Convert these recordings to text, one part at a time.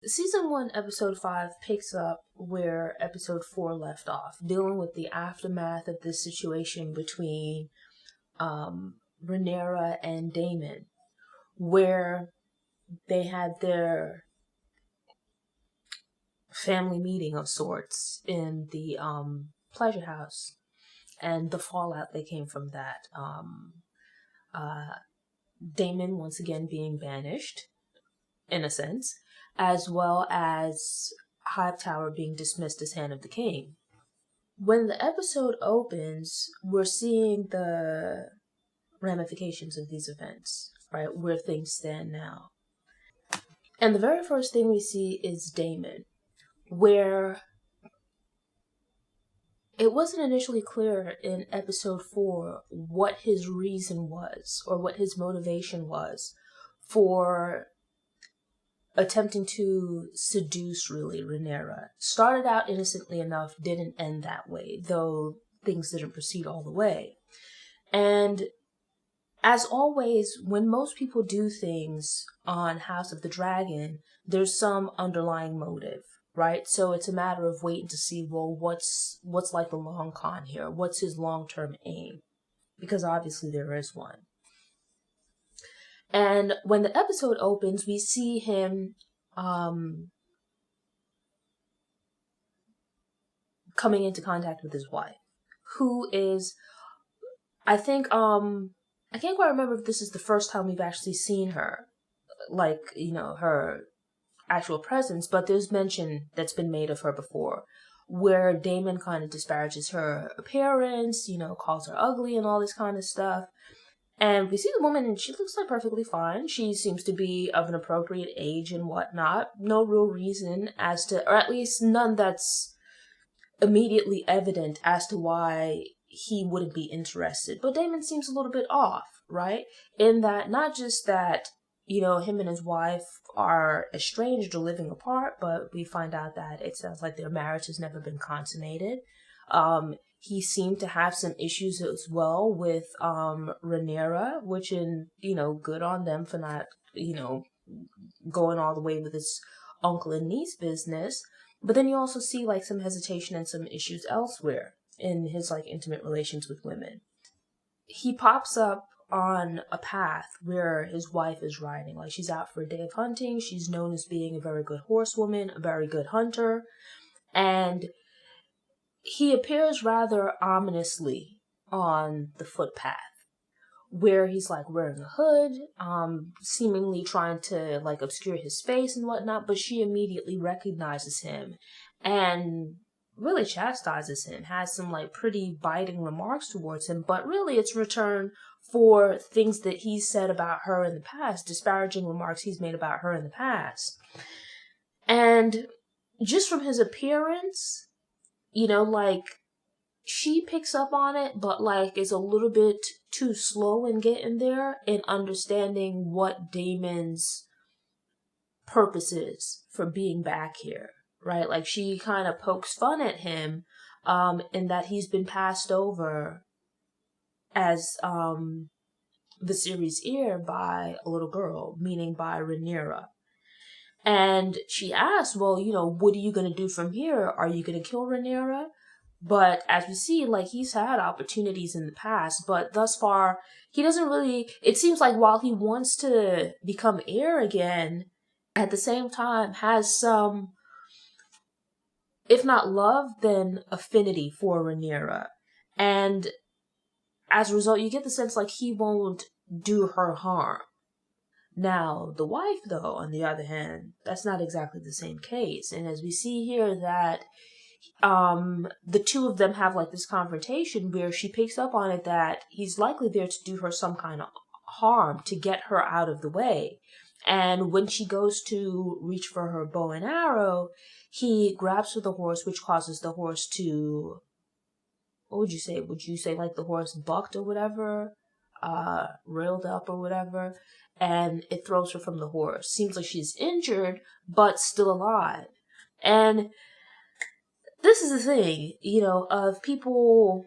Season 1, Episode 5 picks up where Episode 4 left off, dealing with the aftermath of this situation between Rhaenyra and Daemon, where they had their family meeting of sorts in the pleasure house, and the fallout that came from that. Daemon once again being banished, in a sense, as well as Hightower being dismissed as Hand of the King. When the episode opens, we're seeing the ramifications of these events, right? Where things stand now. And the very first thing we see is Daemon, where it wasn't initially clear in episode 4 what his reason was, or what his motivation was for attempting to seduce, really, Rhaenyra. Started out innocently enough, didn't end that way, though things didn't proceed all the way. And as always, when most people do things on House of the Dragon, there's some underlying motive, right? So it's a matter of waiting to see, well, what's like the long con here? What's his long-term aim? Because obviously there is one. And when the episode opens, we see him coming into contact with his wife, who is, I think, I can't quite remember if this is the first time we've actually seen her, like, her actual presence, but there's mention that's been made of her before, where Daemon kind of disparages her appearance, calls her ugly and all this kind of stuff. And we see the woman, and she looks like perfectly fine. She seems to be of an appropriate age and whatnot. No real reason as to, or at least none that's immediately evident as to why he wouldn't be interested. But Daemon seems a little bit off, right? In that, not just that, him and his wife are estranged or living apart, but we find out that it sounds like their marriage has never been consummated. He seemed to have some issues as well with Rhaenyra, which good on them for not, going all the way with his uncle and niece business. But then you also see like some hesitation and some issues elsewhere in his like intimate relations with women. He pops up on a path where his wife is riding. Like, she's out for a day of hunting. She's known as being a very good horsewoman, a very good hunter. And he appears rather ominously on the footpath, where he's like wearing a hood, seemingly trying to like obscure his face and whatnot, but she immediately recognizes him and really chastises him, has some like pretty biting remarks towards him, but really it's return for things that he's said about her in the past, disparaging remarks he's made about her in the past. And just from his appearance, like, she picks up on it, but like is a little bit too slow in getting there in understanding what Daemon's purpose is for being back here, right? Like, she kind of pokes fun at him in that he's been passed over as the series heir by a little girl, meaning by Rhaenyra. And she asks, well, what are you going to do from here? Are you going to kill Rhaenyra? But as we see, like, he's had opportunities in the past, but thus far, he doesn't really, it seems like while he wants to become heir again, at the same time has some, if not love, then affinity for Rhaenyra. And as a result, you get the sense like he won't do her harm. Now, the wife, though, on the other hand, that's not exactly the same case. And as we see here that the two of them have like this confrontation where she picks up on it that he's likely there to do her some kind of harm to get her out of the way. And when she goes to reach for her bow and arrow, he grabs for the horse, which causes the horse to, what would you say? Would you say like the horse bucked or whatever? Railed up or whatever, and it throws her from the horse. Seems like she's injured, but still alive. And this is the thing, of people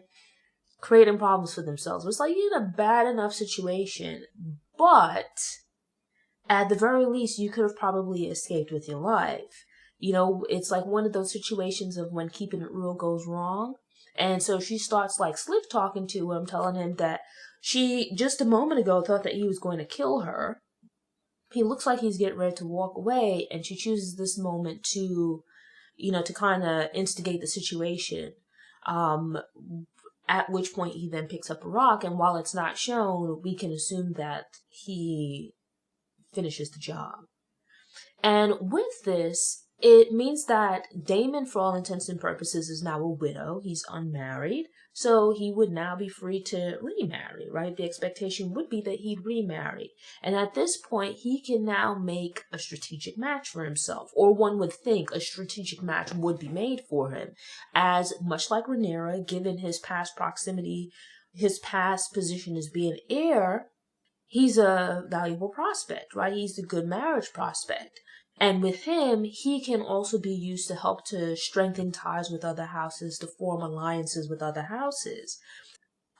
creating problems for themselves. It's like, you're in a bad enough situation, but at the very least, you could have probably escaped with your life. It's like one of those situations of when keeping it real goes wrong. And so she starts like slick talking to him, telling him that she just a moment ago thought that he was going to kill her. He looks like he's getting ready to walk away, and she chooses this moment to, to kind of instigate the situation. At which point he then picks up a rock, and while it's not shown, we can assume that he finishes the job. And with this, it means that Daemon, for all intents and purposes, is now a widow. He's unmarried, so he would now be free to remarry, right? The expectation would be that he'd remarry. And at this point, he can now make a strategic match for himself, or one would think a strategic match would be made for him, as much like Rhaenyra, given his past proximity, his past position as being heir, he's a valuable prospect, right? He's a good marriage prospect. And with him, he can also be used to help to strengthen ties with other houses, to form alliances with other houses.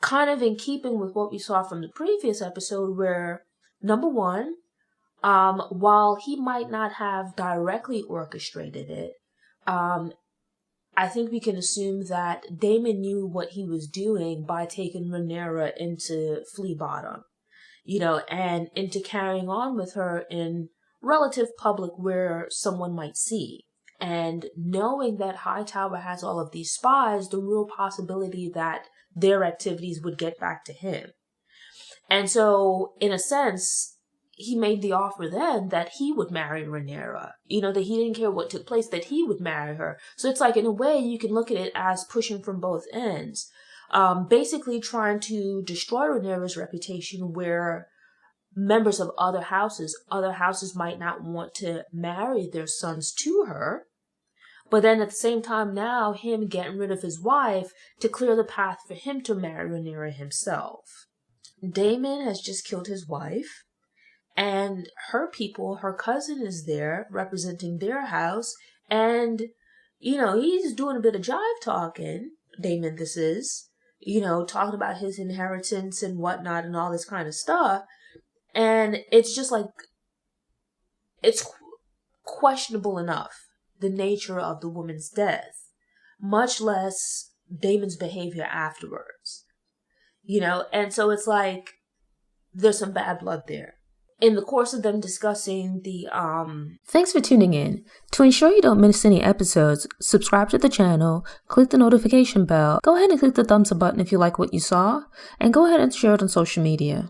Kind of in keeping with what we saw from the previous episode where, number one, while he might not have directly orchestrated it, I think we can assume that Daemon knew what he was doing by taking Rhaenyra into Flea Bottom, and into carrying on with her in relative public where someone might see. And knowing that Hightower has all of these spies, the real possibility that their activities would get back to him. And so, in a sense, he made the offer then that he would marry Rhaenyra. That he didn't care what took place, that he would marry her. So it's like, in a way, you can look at it as pushing from both ends. Basically trying to destroy Rhaenyra's reputation where members of other houses might not want to marry their sons to her. But then at the same time now, him getting rid of his wife to clear the path for him to marry Rhaenyra himself. Daemon has just killed his wife, and her people, her cousin is there representing their house, and, he's doing a bit of jive talking, Daemon this is, talking about his inheritance and whatnot and all this kind of stuff. And it's just like, it's questionable enough, the nature of the woman's death, much less Daemon's behavior afterwards, and so it's like, there's some bad blood there. In the course of them discussing the, Thanks for tuning in. To ensure you don't miss any episodes, subscribe to the channel, click the notification bell, go ahead and click the thumbs up button if you like what you saw, and go ahead and share it on social media.